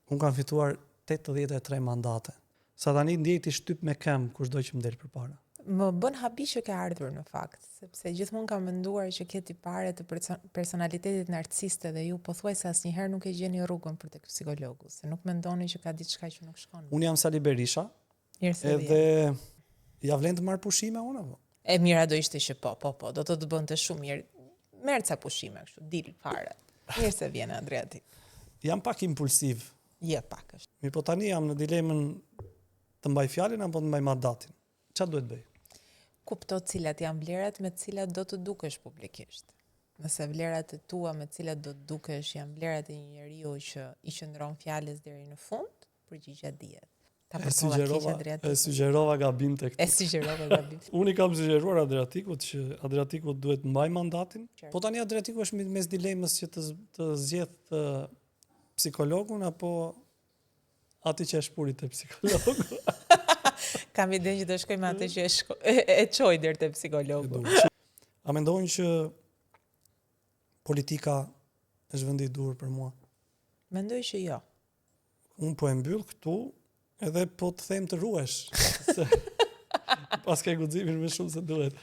Unë kam fituar 83 mandate. Sa tani ndjej ti shtyp me këmbë kushdo që më del përpara. Më bën habi që ke ardhur në fakt, sepse gjithmonë kam menduar që ke tipare të personalitetit narcisiste dhe ju pothuajse asnjëherë nuk e gjeni rrugën për tek psikologu, se nuk mendoni që ka diçka që nuk shkon. Unë jam Sali Berisha, edhe ja vlen të marr pushime unë apo? E mira do ishte që po, do të bënte shumë mirë. Merr ca pushime kështu, dil fare. Mirë se vjen Adriati. Jam pak impulsiv. Je pak është. Mirë, po tani jam në dilemën të mbaj fjalën apo të mbaj mandatin. Çfarë duhet bëj? Kupto cilat janë vlerat me të cilat do të dukesh publikisht. Nëse vlerat e tua me të cilat do të dukesh janë vlerat e një njeriu që i qëndron fjalës deri në fund, përgjigja dihet. E sugjerova gabim tek. E sugjerova gabim. Unë i kam sugjeruar Adriatikut që Adriatiku duhet mbaj mandatin. Po tani Adriatiku është mes dilemës që të zgjedh psikologun apo aty që e shpuri te psikologu. Kam idenë që do shkojmë atë që e çoj deri te psikologu. A mendojnë që politika është vendi i dur për mua? Mendoj që jo. Unë po e mbyll këtu edhe po të them të ruhesh. Pas ke guximin më shumë se duhet.